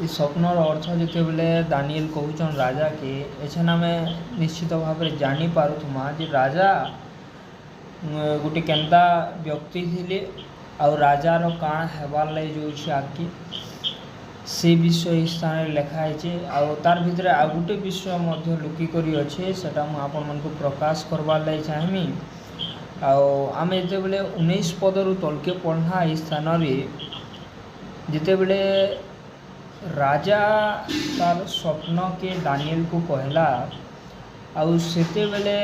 এই স্বপ্নর অর্ଥ ଯେତେବେଳେ ଦାନିଏଲ କହୁଛନ୍ ରାଜାକେ ଏଛେନ୍ ଆମେ ନିଶ୍ଚିତ ଭାବରେ ଜାଣିପାରୁଥୁମା ଯେ ରାଜା ଗୋଟେ କେନ୍ତା ବ୍ୟକ୍ତି ଥିଲେ ଆଉ ରାଜାର କାଣା ହେବାର୍ ଲାଗି ଯାଉଛେ ଆଗ୍କେ ସେ ବିଷୟ ଏହି ସ୍ଥାନରେ ଲେଖା ହେଇଛେ। ଆଉ ତାର ଭିତରେ ଆଉ ଗୋଟେ ବିଷୟ ମଧ୍ୟ ଲୁକିକରି ଅଛେ, ସେଟା ମୁଁ ଆପଣମାନଙ୍କୁ ପ୍ରକାଶ କରବାର୍ ଲାଗି ଚାହିଁମି। ଆଉ ଆମେ ଯେତେବେଳେ 19 ପଦରୁ ତଳକେ ପଢ଼ା ଏହି ସ୍ଥାନରେ ଯେତେବେଳେ राजा तार स्वप्न के दानिएल को कहला आउ सेतेबेले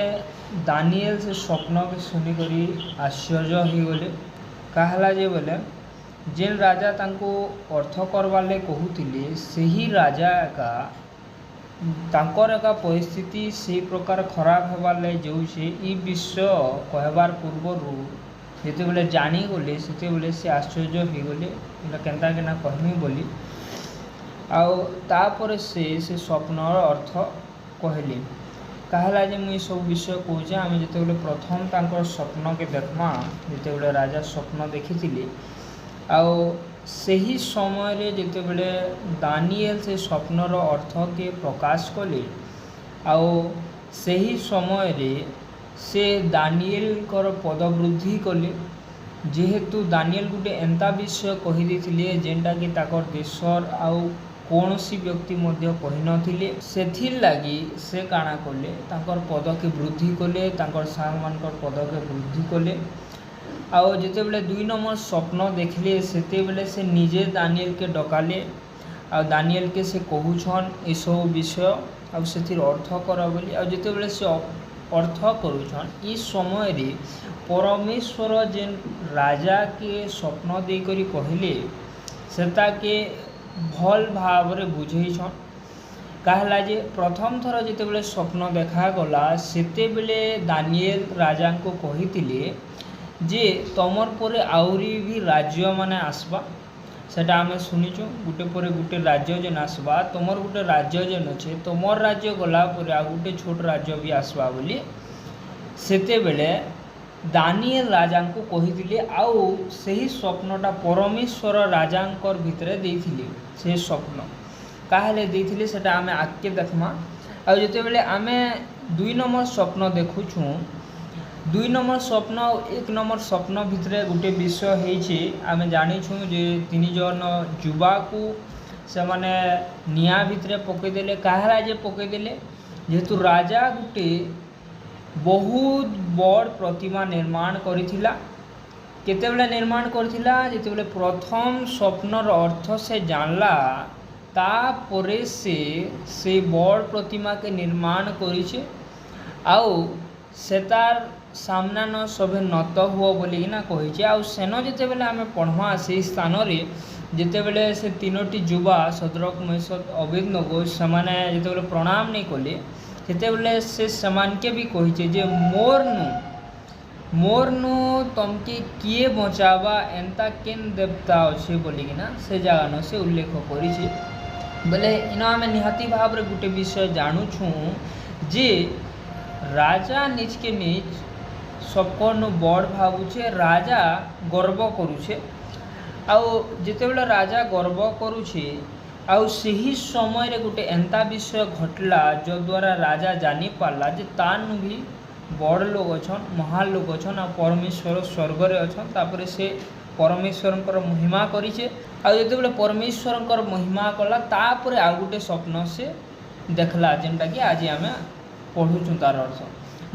दानिएल से स्वप्न के सुनिकरी आश्चर्य हो गले। कहला जे बोले जेन राजा तांको अर्थ करवार ले कहूतिले सही राजा एका तांकर एका परिस्थिति से प्रकार खराब होबार ले जाऊे ई विषय कहबार पूर्वरु जेतेबेले जानी गले सेतेबेले से आश्चर्य हो गले केन्ता केना कहमी बोली आउ तापर से स्वप्नर अर्थ कहले। कहला जे मुई सब विषय कहूचे आम जिते प्रथम तांकर स्वप्न के देखमा जिते राजा स्वप्न देखी आउ सही समय रे जिते दानिएल से स्वप्नर अर्थ के प्रकाश कले आउ सही समय रे से दानिएल कर पदवृद्धि कले जेहेतु दानिएल गोटे एंता विषय कहीदे जेनटा कि ताकर देशर आउ कौन सी व्यक्ति मध्य कही नथिले सेथिर लागी से काना कले तांकर पद के वृद्धि कले तांकर सांग मानकर पद के वृद्धि कले आउ जितेबले 2 नंबर स्वप्न देखले सेतेबले से निजे दानिएल के डकाले आ दानिएल के से कहूछन ए सब विषय आ सेथिर अर्थ कर बोली आ जितेबले से अर्थ करूछन ई समय रे परमेश्वर जेन राजा के स्वप्न दे करी कहले सेता के भल भाव बुझेछन। कहला जे प्रथम थर जितेबले स्वप्न देखा गला सेतेबले दानिएल राजा को कहितिले जे तमर परे आउरी भी राज्य माने आसबा सेटा आमे सुनिचु गुटे परे गुटे राज्य जेन आसबा तमर गुटे राज्य जेन अच्छे तमर राज्य गला परे आ गुटे छोट राज्य भी आसबा बोली सेतेबले दानिएल राजा को कही आउ सही स्वप्नटा परमेश्वर राजांकर भितरे देथिले से स्वप्न काहले देथिले सेटा आमे आके देखमा आ जेतेबेले आमे 2 नंबर स्वप्न देखुछु 2 नंबर स्वप्न 1 नंबर स्वप्न भितरे गोटे विषय हेछि आमे जानिछु जे 3 जन युवा को से माने निया भितरे पकई देले काहला जे पकई देले जेहेतु राजा गोटे बहुत बड़ प्रतिमा निर्माण करिथिला केतेबेले निर्माण करिथिला जेतेबेले प्रथम स्वप्नर अर्थ से जानला तापरे से बड़ प्रतिमा के निर्माण करिछे आउ सेतार सामना न सभे नत हुओ बोली ना कहिछे आउ सेन जेतेबेले आमे पढ़वा से स्थान रे जेतेबेले से तीनोटी युवा सदरक मेशक अबेदनगो समाने जेतेबेले प्रणाम नहीं कले सेतेबेले से समान के भी कहिछे जे मोरनु तमके किए बचावा एंता केन देवता अच्छे बोलिकिना से जगह से उल्लेख करिछे बोले इन आम निहाती भाव रे गोटे विषय जानू छूँ जे राजा निज के निज सबको बड़ भावुछे राजा गर्व करुछे आउ जितेबेले राजा गर्व करुछे आउ सही समय रे गोटे एंता विषय घटला जो द्वारा राजा जानी पारला जे तानु भी बड़ लोग अछन महान लोग अछन आ परमेश्वर स्वर्ग रे अछन तापरे से परमेश्वरंकर महिमा करिछे आ जेतेबेले परमेश्वरंकर महिमा कला तापरे आ गोटे स्वप्न से देखला जेनटा कि आज आमे पढ़ुछु तार अर्थ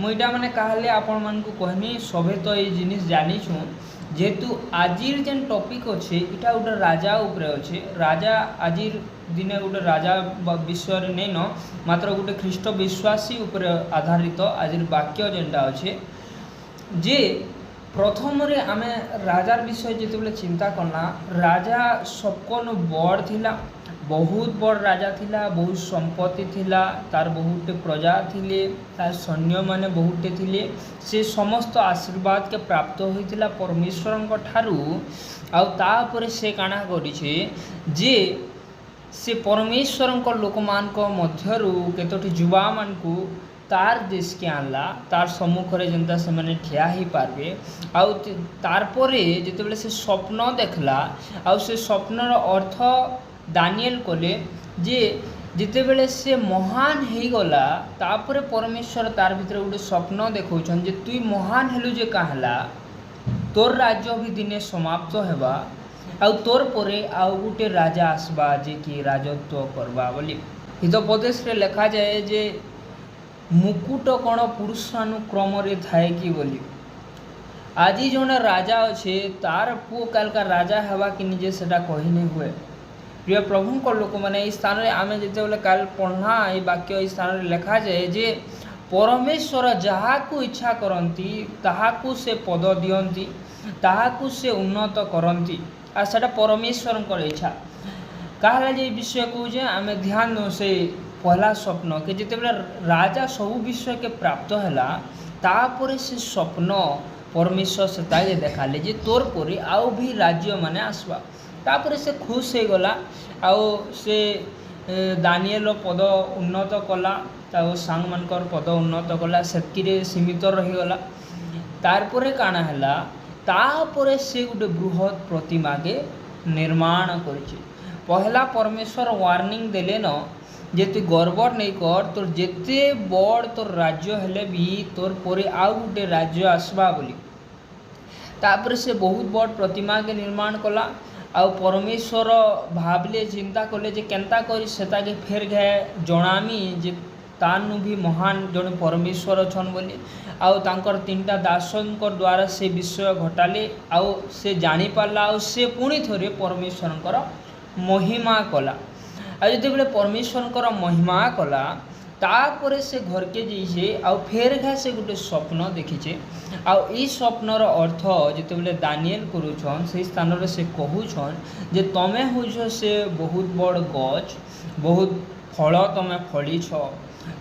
मुईटा माने कहले आपण मान को कहनी सभे तो ये जिनिस जानिछु जेहेतु आजिर जेन टॉपिक अच्छे इटा गोटे राजा उपरे अच्छे राजा आजिर दिने गोटे राजा विषय नहीं न मात्र गोटे ख्रीष्ट विश्वासी उपरे आधारित आजिर वाक्य जेनटा अच्छे जे प्रथम रे आमे राजार विषय जितेबेले चिंता करना राजा सबको बड़ थिला बहुत बड़ राजा थिला बहुत संपत्ति थिला तार बहुत प्रजा थिले तार सैन्य माने बहुते थिले से समस्त आशीर्वाद के प्राप्त होइतिला परमेश्वरंक ठारू आ तापरे से काना करिछे जे से परमेश्वरंक लोकमानक मध्यरु केतोटी युवा मानकू तार देश के आनला तार सम्मुख रे जनता से माने ठिया ही पारबे आउ तार परे जेतेबेले से स्वप्न देखला आउ से स्वप्नर अर्थ दानिएल कले जे जितेबले से महान हो गला तापर परमेश्वर तार भीतर गोटे स्वप्न देखौछन जे तुई महान हेलु जे कहला तोर राज्य भी दिने समाप्त हेबा आउ तोर परे आउ गोटे राजा आसबा जे कि राजत्व करबा बोली हितोपदेश रे लिखा जाए जे मुकुट कौन पुरुषानुक्रम रे थाए कि बोली आज जड़े राजा अच्छे तार पुओ काल का राजा हवा कि निजे सेटा कही नहीं हुए। प्रिय प्रभु को लोक मैंने स्थान में आम जिते काल पढ़ना ये वाक्य स्थान में लिखा जाए जे परमेश्वर जहाँ को इच्छा करती ताहाकू से पद दियंती ताहाकू से उन्नत करती आ सेटा परमेश्वर इच्छा कहा विषय कहे आम ध्यान दो से पहला स्वप्न के जिते राजा सबू विषय के प्राप्त है तापर से स्वप्न परमेश्वर से ताके देखाले जे तोर पर आउ भी राज्य माने आसवा तापर से खुश हो गला आउ से दानिएल पद उन्नत कला सांग मानकर पद उन्नत कला सेतकी सीमित रहीगला तारपर काना है तापर से गोटे बृहत प्रतिमा के निर्माण कर पहला परमेश्वर वार्निंग देले न जे तु गड़बड़ नहीं कर तोर जेते बड़ तोर राज्य हेले भी तोर पर आउ गोटे राज्य आसबा बोली तापर से बहुत बड़ प्रतिमा के निर्माण कला आउ परमेश्वर भावले चिंता कले जे केनता करी सेता के फेर गए जनामी जे तानु भी महान जड़े परमेश्वर छन बोली आउ तांकर तीनटा दासनकर द्वारा से विषय घटाले आउ से जानी पारला आउ से पुणी थोड़े परमेश्वर महिमा कला आ जो परमेश्वर महिमा कला तापर से घर के जाइए आउ फेर घा से गोटे स्वप्न देखीचे आउ ई स्वप्नर अर्थ जिते दानिएल करुछन से स्थान रे से कहूछन जे तमे होइछ से बहुत बड़ गछ बहुत फल तमे फली छ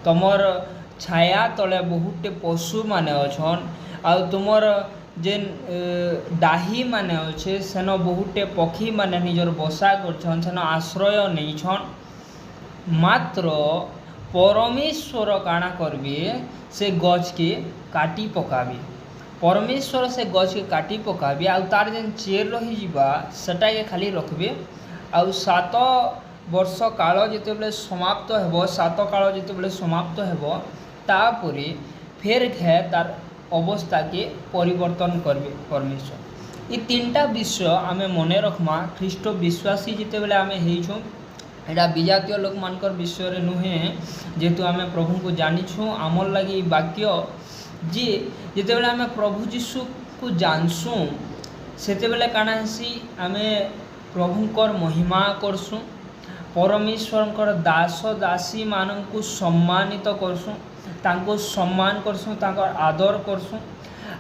तमर छाया तले बहुटे पशु माने अछन आउ तुमर जेन डाही माने अच्छे सेन बहुटे पक्षी माने निजर बसा करछन सेन आश्रय नहीं छन मात्र परमेश्वर काना करबे से गछ के काटी पकाबे परमेश्वर से गछ के काटी पकाबे आउ तार जेन चेर रही जीवा सेटा के खाली रखबे आउ 7 वर्ष काल जिते समाप्त हेबो 7 काल जिते समाप्त हेबो तापरे फेर घे तार अवस्था के परिवर्तन करबे परमेश्वर ये तीनटा विषय आम मने रखमा ख्रीष्ट विश्वासी जिते बेले आम हो एटा विजातीय लोक मानकर विषय रे नुहे जेहेतु आम प्रभु को जानिछू आमर लगी वाक्य जे जिते बेले आम प्रभु जीशु को जानसु सेते बेले काना हेसी आम प्रभुकर महिमा करसु परमेश्वर दास दासी मानू सम्मानित करसु तांको सम्मान करसु तांकर आदर करसु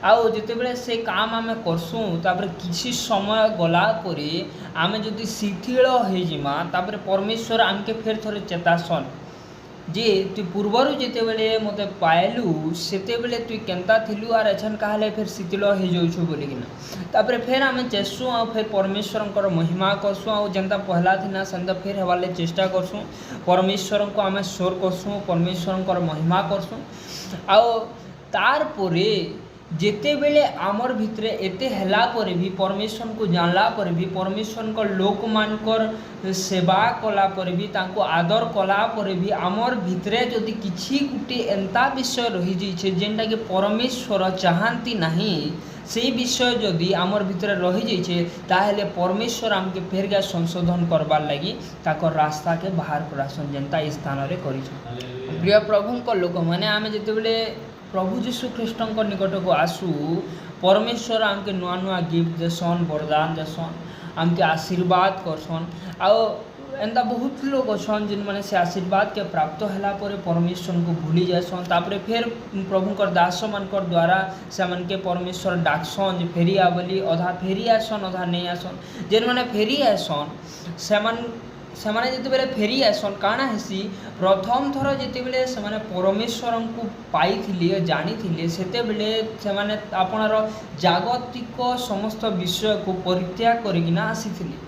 आउ जितेबले से काम आम करसु तापर किसी समय गला परे आम जदि शिथिल हो जिमा तापर परमेश्वर आमके फेर थोड़े चेतासन जे तु पूर्वर जितेबले मते पायलु सेतेबले तु केनता थिलु आर एछन कहले फेर शिथिल हो जाउछु बोलिकिना तापर फेर आम चेसु आ फेर परमेश्वरंकर महिमा करसु आ जेंता पहला थिना सेंता फेर हेवाले चेष्टा करसु परमेश्वर को आम स्वर करसु परमेश्वरंकर महिमा करसु आ तार परे जेते बेले आमर भितरे एते हला परे भी परमेश्वर को जानला परे भी परमेश्वर को लोक मानकर सेवा कला परे भी तांको आदर कला परे भी आमर भितरे जदि किछि गुटे एंता विषय रही जाइछे जेनटा कि परमेश्वर चाहती नहीं से विषय जदि आमर भितरे रही जाइछे ताहेले परमेश्वर आमके फेर गा संशोधन करबार लगी ताकर रास्ता के बाहर करासन जेनता स्थान रे करिछ। प्रिय प्रभु को लोक माने आमे जेतेबेले प्रभु जीशु ख्रीष्ट निकट को आसू परमेश्वर आमके नुआ नुआ गिफ्ट देसन वरदान देसन आमके आशीर्वाद करसन आउ एंता बहुत लोग अच्छन जिन मैंने से आशीर्वाद के प्राप्त है परमेश्वर को भूली जासन तापर फिर प्रभुकर दास मानकर द्वारा से मन के परमेश्वर डाकसन जे फेरी आ बोली अधा फेरी आसन अधा नहीं आसन जेन मैंने फेरी आसन सेमाने जिते बेले फेरी आसन काना हेसी प्रथम थर जिते बेले सेमाने परमेश्वर को पाई जानी सेते बेले सेमाने आपणर जागतिक समस्त विषय को परित्याग करिकिना आसीथिले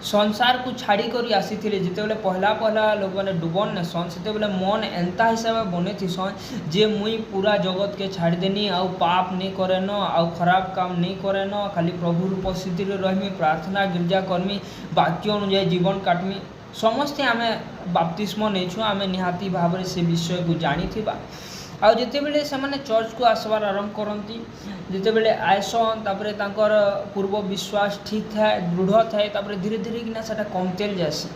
संसार को छाड़ी कर आसी जिते पहला पहला लोक मैंने डुबन नेसन से मन एंता हिसाब से बने थीसन जे मुई पूरा जगत के छाड़देनी आउ पाप नहीं करे न आउ खराब काम नहीं करे न खाली प्रभुर उपस्थिति रही प्रार्थना गिरजा करमी वाक्य अनुजाई जीवन काटमी समस्ते आम बाप्तिस्म नहीं आम निहाती भाव से विषय को जानी आउ जिते बेले से माने चर्च को आसबार आरंभ करती जिते बेले आयसन तापरे तांकर पूर्व विश्वास ठीक थाए दृढ़ थाए तापरे धीरे धीरे किना सेटा कमतेल जासी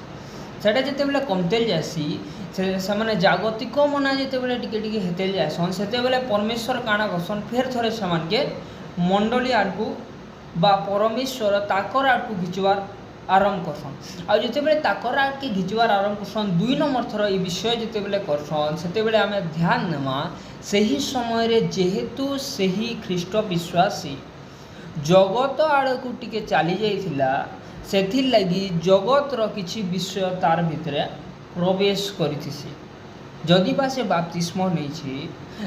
सेटा जिते बेले कमतेल जासी से माने जागतिक मना जिते बेले टिके टिके हेतेल जासन सेते बेले परमेश्वर काना करसन फेर थरे समान के मंडली आडकू बा परमेश्वर ताकर आडकू घिचवार आरंभ करसन आ जिते बेले ताकर आडके घिचवार आरंभ करसन 2 नंबर थर ये विषय जिते बेले करसन सेते बेले आमे ध्यान नेमा सही समय रे जेहेतु सही ख्रीष्ट विश्वासी जगत आड़कू टिके चली जाइथिला सेथिर लगी जगत रो किछि विषय तार भितरे प्रवेश करिथिसी जदि बा से बाप्तिस्म नहीं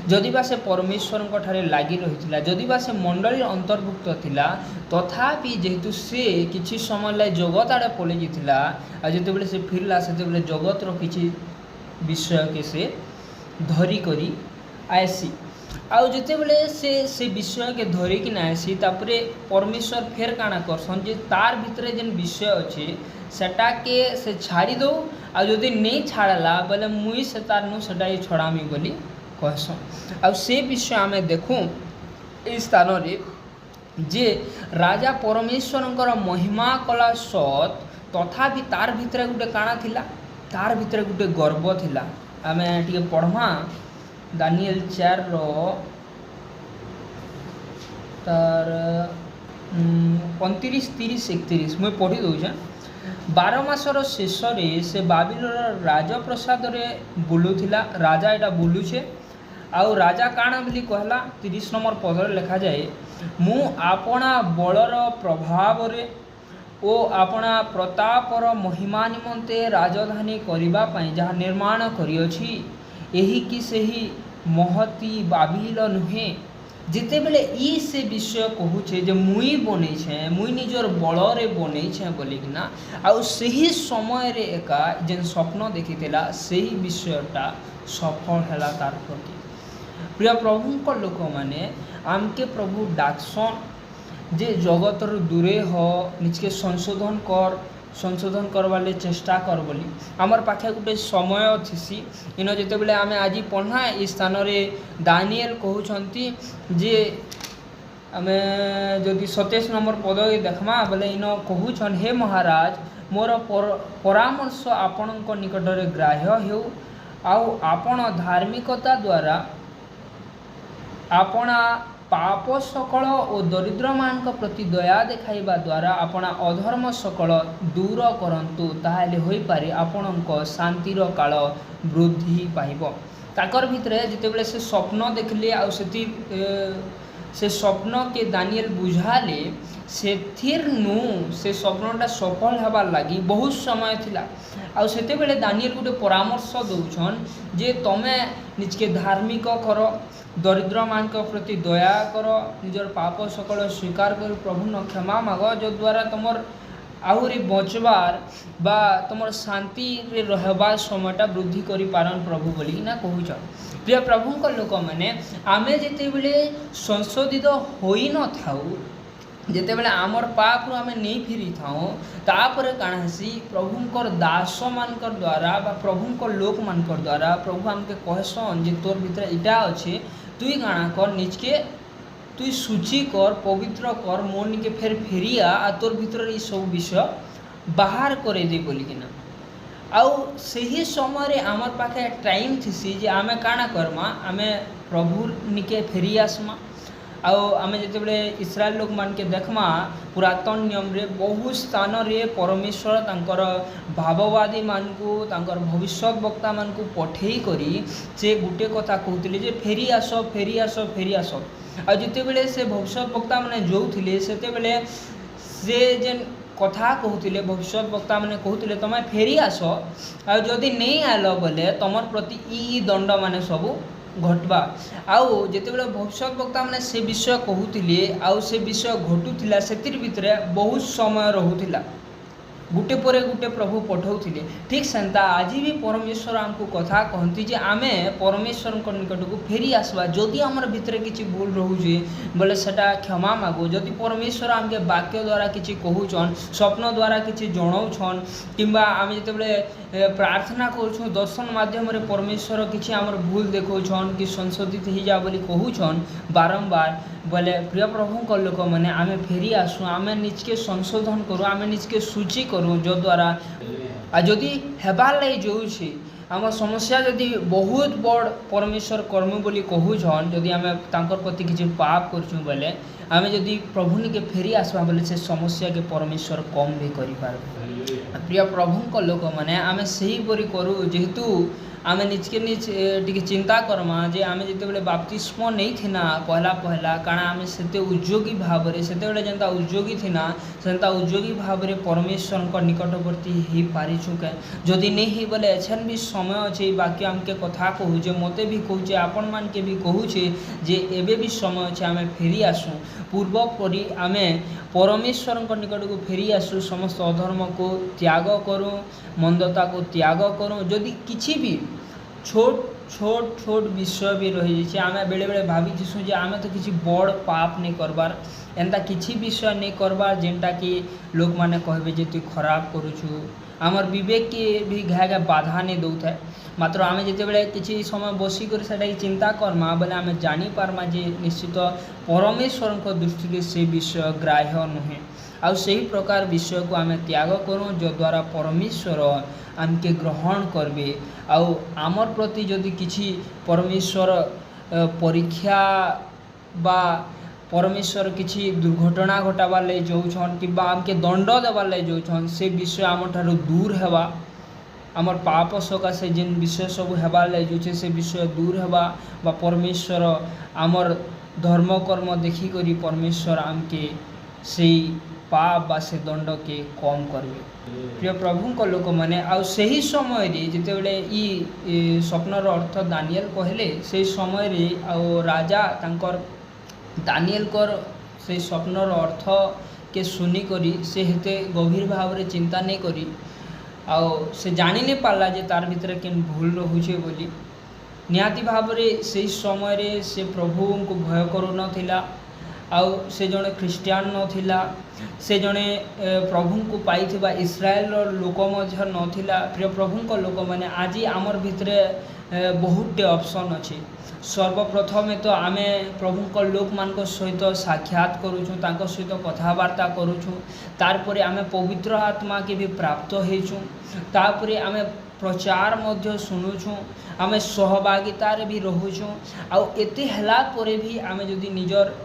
जदि बा से परमेश्वर ठारे लागी रही जदि बा से मंडली अंतर्भुक्त थिला तथापि जेहेतु से किछि समय लाई जगत आड़े पलि जाइथिला आ जेते बेले से फिरला सेते बेले जगत रो किछि विषय के से धरी करी आसी आउ जिते बेले से विषय के धरी कि आसी तापरे परमेश्वर फेर काना करसन जे तार भितरे जेन विषय अच्छे सेटा के से छाड़ी दो आ जदि नहीं छाड़ला बोले मुई से तार नु सेटा ही छड़ामी बोली कहसन आ से विषय आम देखूँ इस स्थान रे जे राजा परमेश्वर महिमा कला सत तथापि तार भितरे गुटे काना थिला तार भितरे गुटे गर्व थिला आम टिके पढ़मा दानिएल 4 रो तार 29 30 31 मुझे पढ़ी दूचे 12 मासर शेष से बाबिलोन राजप्रसाद बुलूला राजा यहाँ बुलूचे आउ राजा काना बोली कहला 30 नंबर पदर लिखा जाए मु आपणा बलर प्रभाव रे ओ आपणा प्रतापर महिमा निमंते राजधानी करने जहाँ निर्माण करियछि एही कि सही महती बाबिल नुहे जिते बेले ई से विषय कहूचे जे मुई बनै छे मुई निजर बलरे बनै छे बोलिकिना आउ सही समय रे एका जेन स्वप्न देखितेला सही विषयटा सफल हैला तार प्रति प्रिय प्रभु लोक माने आमके प्रभु डाकसन जे जगतर दूरे हो निजके संशोधन करवाले चेष्टा कर बोली आमर पाखे गोटे समय थी इन जिते बेले आम आज पढ़ा ये स्थान में दानिएल कहते जे आम जदि 27 नंबर पद देखमा बोले इन कहून हे महाराज मोर परामर्श आपण निकट में ग्राह्य हो आउ आपण धार्मिकता द्वारा आपणा पाप सकल और दरिद्र मान प्रति दया देखाइबा द्वारा आपणा अधर्म सकल दूर करंतु ताहाले होई पारे आपणक शांतिर काल वृद्धि पाइबो ताकर भितरे जिते बेले से स्वप्न देखले आ से स्वप्न के दानिएल बुझाले से स्वप्नटा सफल हबार लगी बहुत समय थिला आउ सेते बेले दानिएल गोटे परामर्श दौछन जे तमे निजके धार्मिक कर दरिद्र मान प्रति दया कर निजर पाप सकल स्वीकार कर प्रभु न क्षमा माग जो द्वारा तुमर आहुरी बचबार बा तुमर शांति रे रहबार समयटा वृद्धि करि पारन प्रभु बोली ना कहूछ प्रिय प्रभु लोक मैंने आमे जिते बेले संशोधित होई न थाऊ जिते बेले आमर पाप रु आमे नहीं फेरी थाऊ तापर काना हसी प्रभुंकर दास मानकर द्वारा बा प्रभुंकर लोक मानकर द्वारा प्रभु आमके कहसन जे तोर भीतर इटा अच्छे तुई काना कर निजके तुई सूची कर पवित्र कर मन के फेर फेरिया आ तोर भीतर ये सब विषय बाहर करे दे बोलिकिना आउ सही समय रे आमर पाखे टाइम थीसी जे आमे काना करमा आमे प्रभु निके फेरी आसमा आउ आमे जते बेले इस्राएल लोक मान के देखमा पुरातन नियम रे बहु स्थान रे परमेश्वर तांकर भाववादी मानकू तांकर भविष्यत वक्ता मानकू पठेई करी से गुटे कथा कहउतिले जे फेरी आसो फेरी आसो फेरी आसो आ जते बेले से भविष्यत वक्ता माने जोउथिले सेते बेले से जेन कथा कहउतिले भविष्यत वक्ता माने कहउतिले तमे फेरी आसो आ जदि नहीं आलो बोले तमर प्रति ई दंड माने सबु घटवा आउ जिते बेले भविष्यत वक्ता माने से विषय कहउतिले आउ से विषय घटुथिला सेतिर भितरे बहुत समय रहुथिला गुटे पर गुटे प्रभु पठाउथिले। ठीक सेंता आज भी परमेश्वर आमको कथा कहती जे आमे परमेश्वर निकट को फेरी आसवा। जदि आमर भितर किसी भूल रोचे बोले सेटा क्षमा मागो। जदि परमेश्वर आमके वाक्य द्वारा किसी कहूछन, स्वप्न द्वारा किसी जनाऊछन, किंबा आम जिते प्रार्थना करूँ दर्शन माध्यम रे परमेश्वर किसी आमर भूल देखौछन कि संशोधित हो जा बोली कहूछन बारंबार बोले प्रिय प्रभु लोक मैंने आम फेरी आसू, आम निजके संशोधन करूँ, आम निजके सूची करूँ जो द्वारा जदि हेबार लगे जाऊँचे आम समस्या जदि बहुत बड़ परमेश्वर कर्म बोली कहूछन, जदि आम तांकर प्रति किसी पाप करछुं बोले आम जदि प्रभु निके फेरी आसवा बोले से समस्या के परमेश्वर कम भी करि पारबे। प्रिय प्रभु लोक मैंने आम सही परी करूँ जेहेतु आम निजके निज टिके चिंता करमा जे आम जिते बाप्तिस्म नहीं थिना पहला पहला कारण आम से उद्योगी भाव में से जेनता उद्योगी थिना सेंता उद्योगी भाव में परमेश्वर निकटवर्ती हो पारिछु के जदि नहीं बोले एछन भी समय अच्छे वाक्य आमके कथा कहूचे मते भी कहूचे आपण मान के भी कहूचे जे एबे भी समय अच्छे आम फेरी आसू पूर्व परी आम परमेश्वर निकट को फेरी आसू समस्त अधर्म को त्याग करूँ मंदता को त्याग करूँ। जदि किसी भी छोट छोट छोट विषय भी रही जाए आम बेले बेले भावी थीसु जे आम तो किसी बड़ पाप नहीं करबार एंता किसी विषय नहीं करबार जेनटा कि लोक माने कहबे जे तु खराब करूछु आमर विवेक के भी घाए घाए बाधा नहीं दौथा मात्र आम जिते किसी समय बसिक चिंता करमा बोले आम जानी पारमा जे निश्चित परमेश्वर दृष्टि से विषय ग्राह्य नुहे आ सही प्रकार विषय को आम त्याग करूँ जो द्वारा परमेश्वर आमके ग्रहण करबे आमर प्रति जदि किसी परमेश्वर परीक्षा बा परमेश्वर किसी दुर्घटना घटाबार लगे जाऊछन कि आमके दंड देवार लगे जाऊछन से विषय आम ठारू दूर हेबा आमर पाप सकाशे जिन विषय सब हेबार लगे जाऊछे से विषय दूर हेबा बा परमेश्वर आमर धर्म कर्म देखी करी परमेश्वर आमके से पाप बा से दंड के कम करबे। प्रिय प्रभु लोक मैंने आही समय जिते ई स्वप्नर अर्थ दानिएल कहले से समय रे राजा तांकर दानिएल कर से स्वप्नर अर्थ के सुनी करी से हेते गभीर भाव रे चिंता नहीं करी से जानी नहीं पाला जे तार भीतर केन भूल रोचे बोली निहाती भाव रे से समय रे से प्रभु को भय करू नथिला से जड़े ख्रीष्टियान नथिला से जड़े प्रभु को पाइथिबा इस्राएल लोक नथिला। प्रिय प्रभु लोक मैंने आज आमर भितरे बहुत ऑप्शन अच्छे सर्वप्रथमे तो आम प्रभु लोक मान सहित साक्षात करूँ तांको सहित कथबार्ता करूँ तारपरे आम पवित्र आत्मा के भी प्राप्त होइछुं तापरे आम प्रचार मध्य शुणुछुं आम सहभागितार भी रोचुं आते हला परे भी आम जदि निजर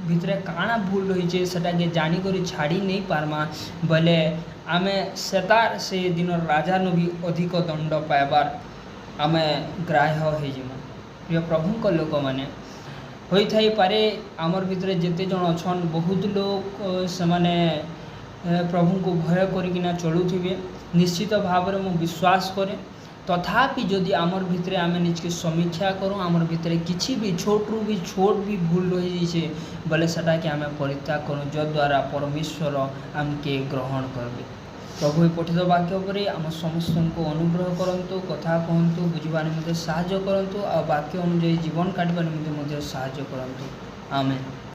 भितरे काना भूल रही सेटा के जानिक छाड़ी नहीं पारमा बोले आम सेतार से दिन राजा नु भी अधिक दंड पाइबार आम ग्राह्य हो। प्रिय प्रभु लोक मैंने होई थाई पारे आमर भितरे जेते जन अछन बहुत लोग से माने प्रभु को भय करिकिना चलुथिबे निश्चित भाव में मु विश्वास करे तथापि जदि आमर भितरे आम निजके समीक्षा करूँ आमर भितरे किसी भी छोटू भी छोट भी भूल रही जाइए बोले सेटा के आम परित्याग करूँ जो द्वारा परमेश्वर आमके ग्रहण करबे। प्रभु पठित वाक्य पर आम समस्त को अनुग्रह करंतु कथा कहतु बुझार निम्ते साहाय्य करंतु आ वाक्य अनुଯାयी जीवन काटवा निम्ते साहाय्य करंतु आमेन।